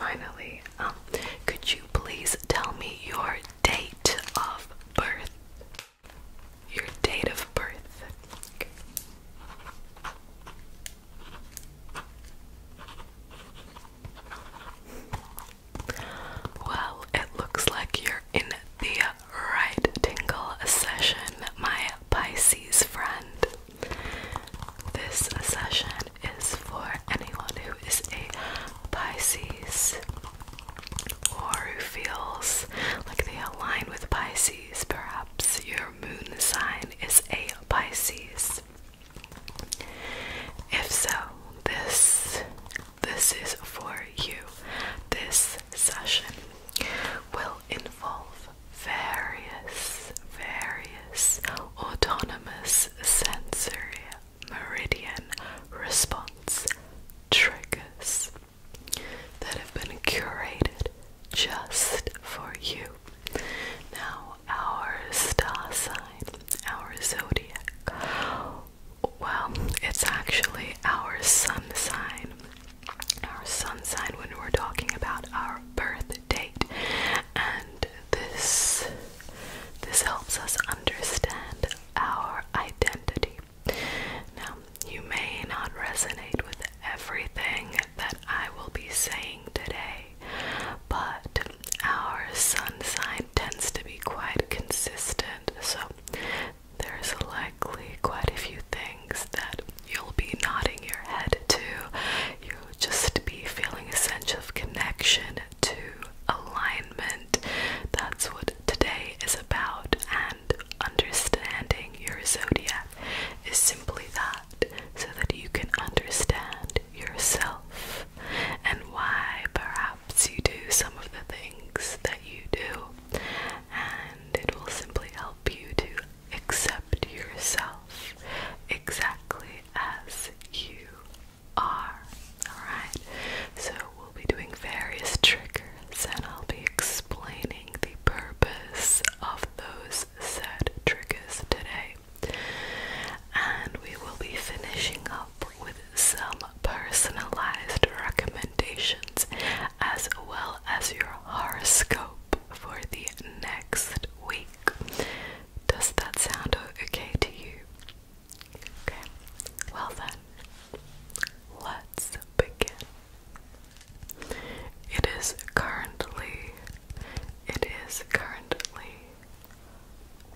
finally, could you please tell me your date of birth? Your date of birth. Okay. Well, it looks like you're in the right tingle session, my Pisces friend. This session is for anyone who is a Pisces or who feels like they align with Pisces. Perhaps your moon sign is a Pisces. If so, this is for you. This session will involve various autonomous sensory meridian response triggers that have been curated just for you. Now, our star sign, our zodiac, well, it's actually our sun sign. Our sun sign when we're talking about our birth date, and this helps us understand our identity. Now, you may not resonate with everything that I will be saying today, but our sun sign tends to be quite consistent, so there's likely quite a few things that you'll be nodding your head to. You'll just be feeling a sense of connection to alignment. That's what today is about, and understanding your zodiac is simply that, so that you can understand yourself and why perhaps you do some of the things that you do, and it will simply help you to accept yourself exactly as you are. Alright, so we'll be doing various triggers, and I'll be explaining the purpose of those said triggers today. And we will be finishing up with some personalized recommendations as well as your horoscope for the next week. Does that sound okay to you? Okay, well then, let's begin. It is currently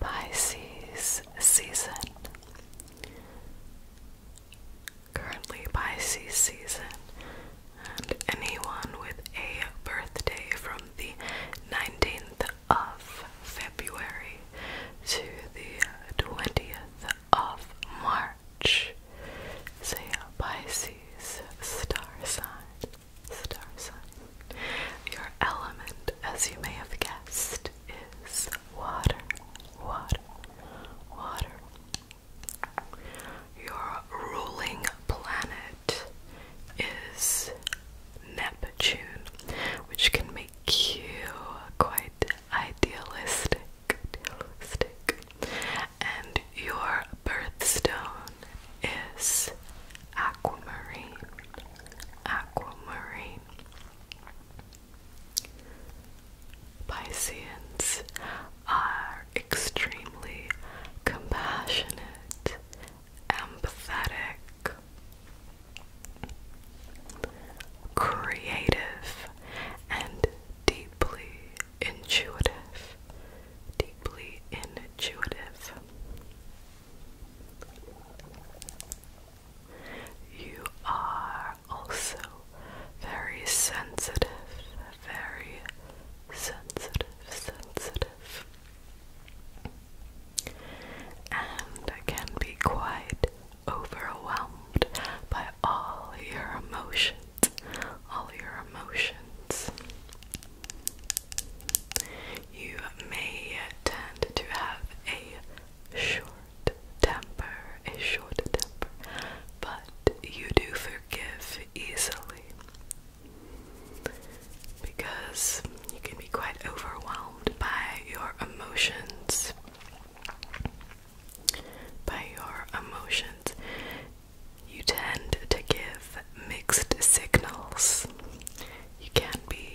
Pisces season. Currently Pisces season, and anyone with a birthday from the 19th of February to the 20th of March is a Pisces star sign. Your element, as you may have guessed, is water. Your ruling planet is Neptune, which can make you quite idealistic. And your birthstone is aquamarine. Pisceans are extremely compassionate, empathetic, creative, and deeply intuitive. You are also very sensitive, and can be quite overwhelmed by all your emotions. You may tend to have a short temper, but you do forgive easily, because you can be quite overwhelmed by your emotions. You tend to give mixed signals. You can be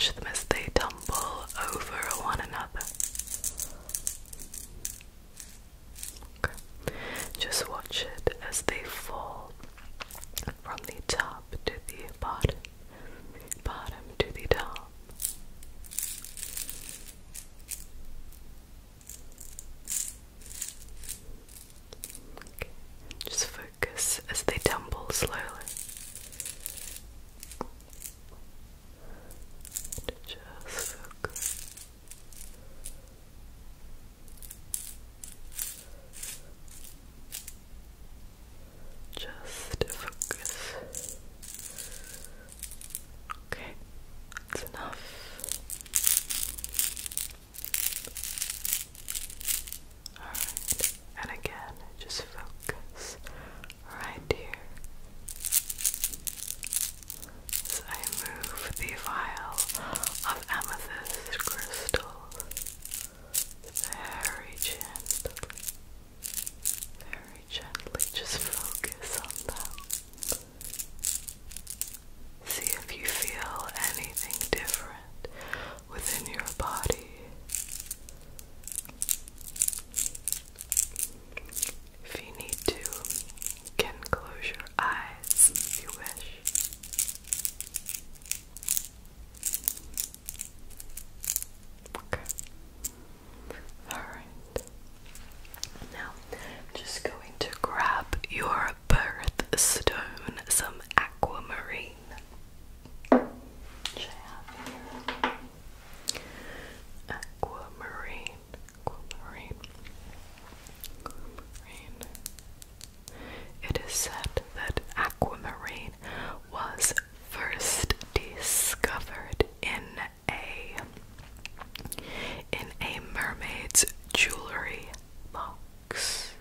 watch them as they tumble over one another. Okay. Just watch it as they fall from the top to the bottom, bottom to the top. Okay. Just focus as they tumble slowly. Just focus. Just focus. Okay, that's enough. Alright, and again, just focus right here as I move the vial of amethyst crystal very gently, just focus on them. See if you feel anything different within your body. If you need to, you can close your eyes if you wish. Okay. Alright. Now, I'm just going to grab your birthstone, some aquamarine. Which I have here. Aquamarine. It is said that aquamarine was first discovered in a mermaid's jewelry box.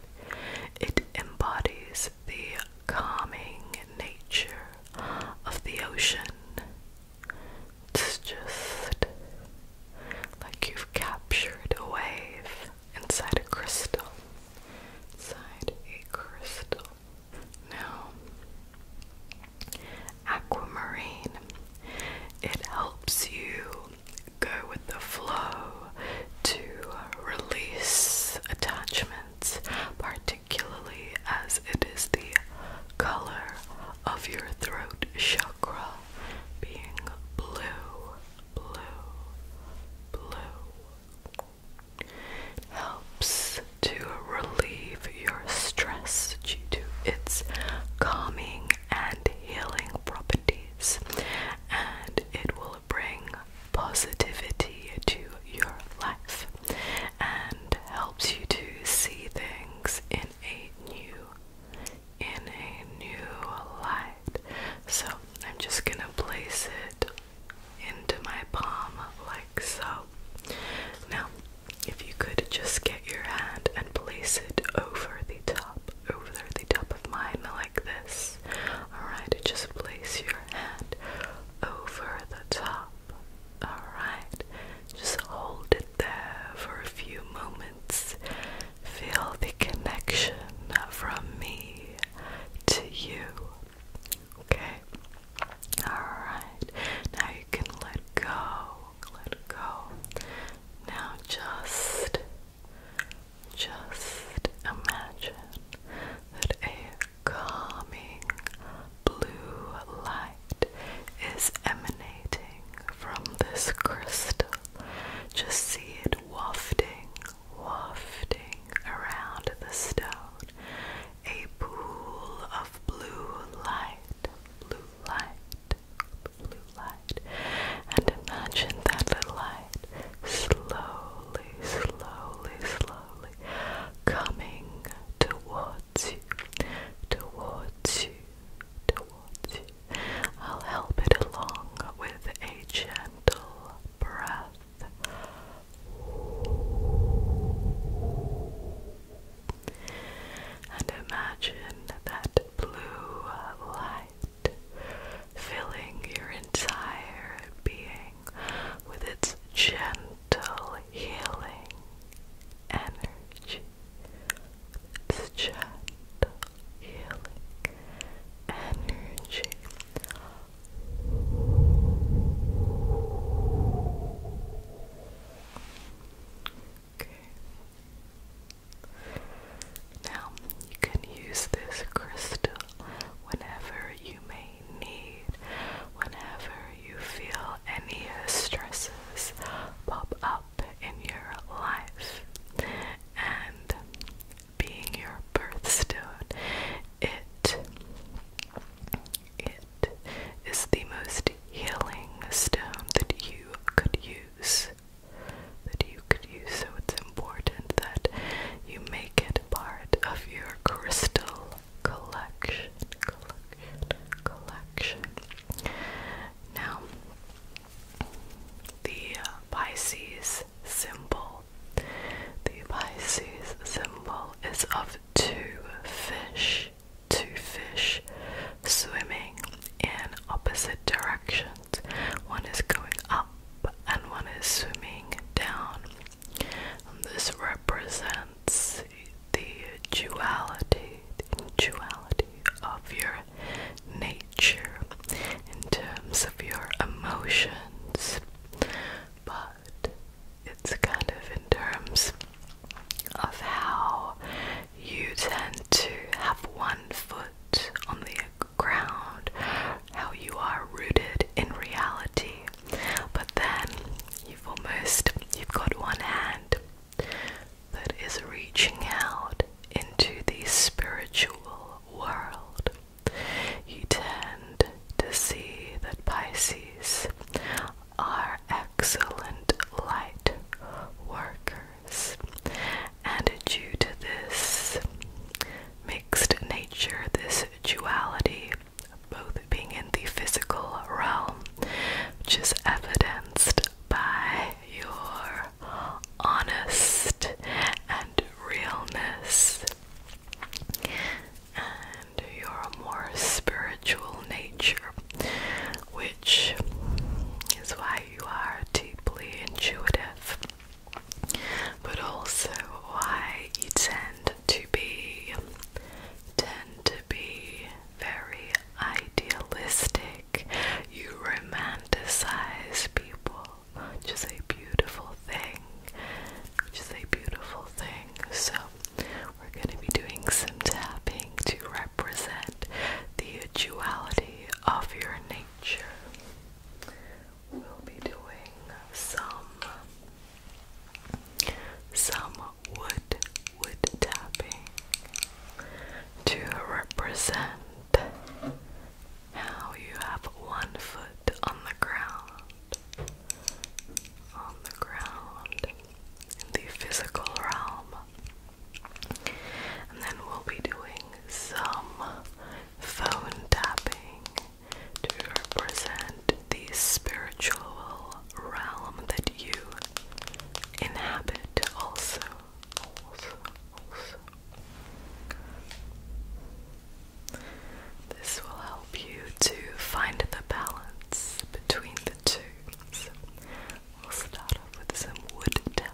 It embodies the calming nature of the ocean. It's just like you've captured a wave inside a crystal. Now, aquamarine, it helps you go with the flow to release attachments, particularly as it is the color of your throat chakra being blue. Helps to relieve your stress due to its calming and healing properties, and it will bring positivity to your life and helps you to see things in a new light. So I'm find the balance between the two. So we'll start off with some wood tapping.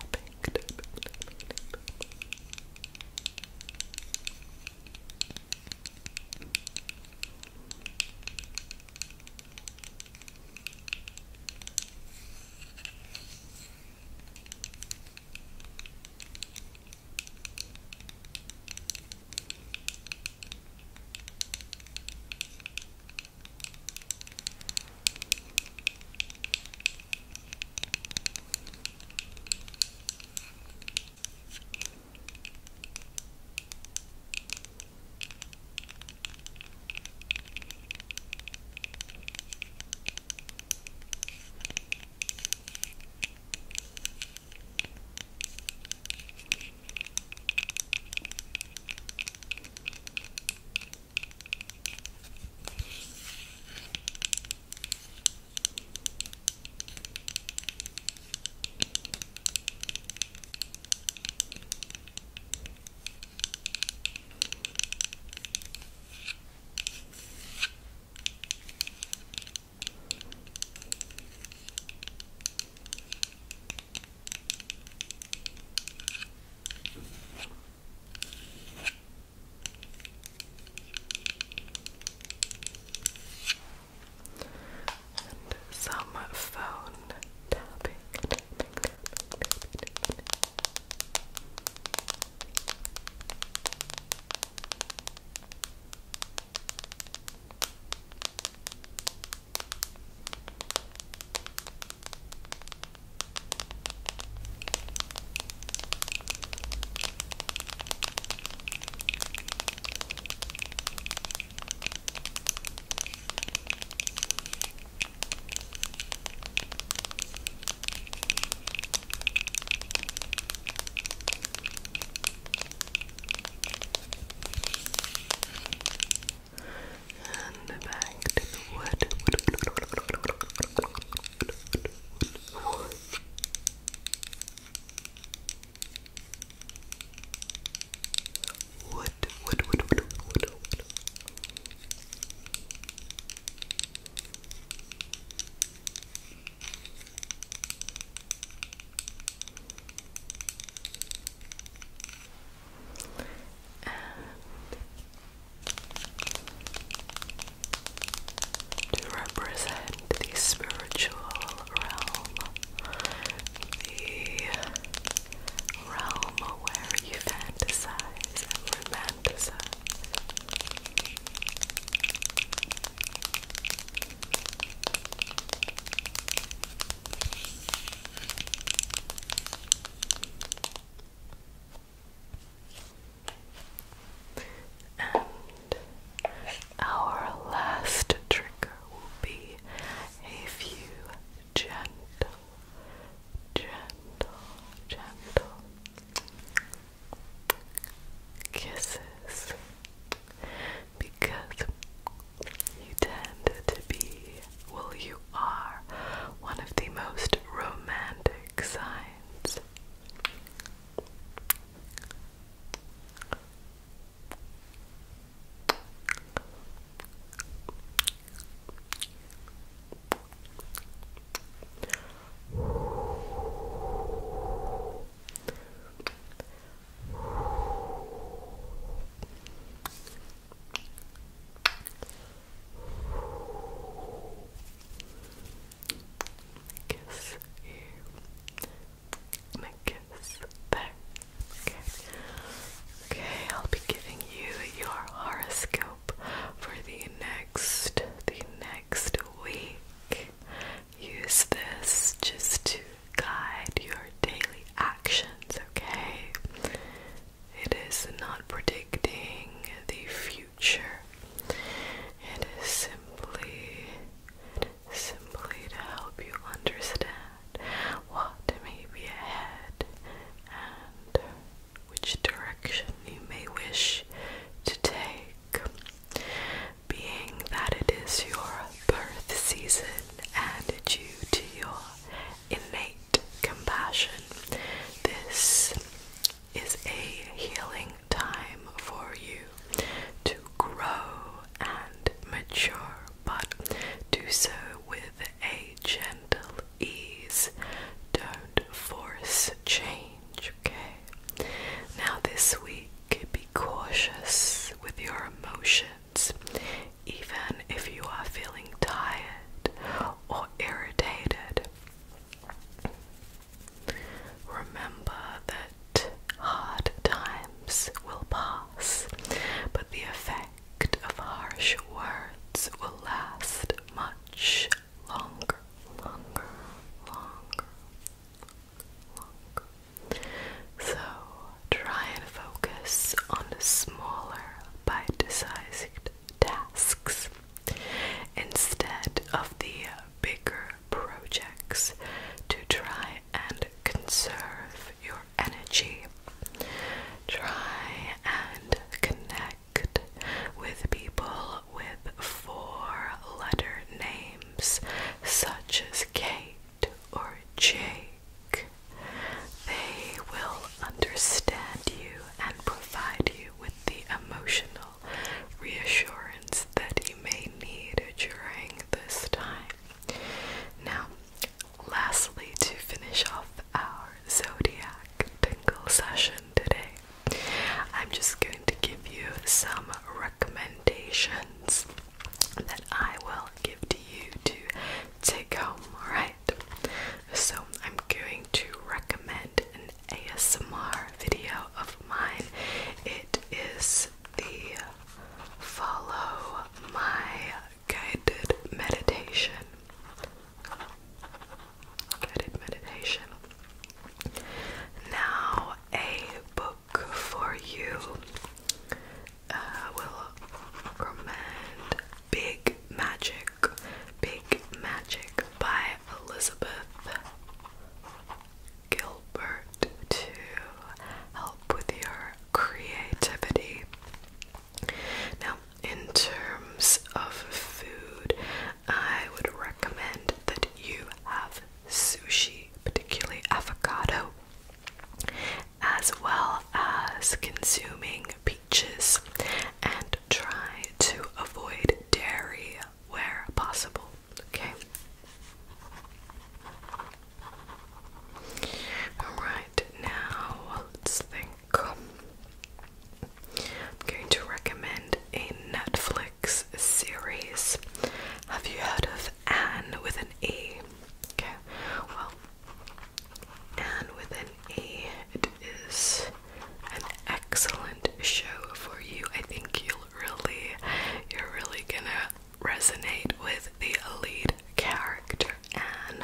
night with the lead character, and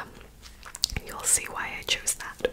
you'll see why I chose that.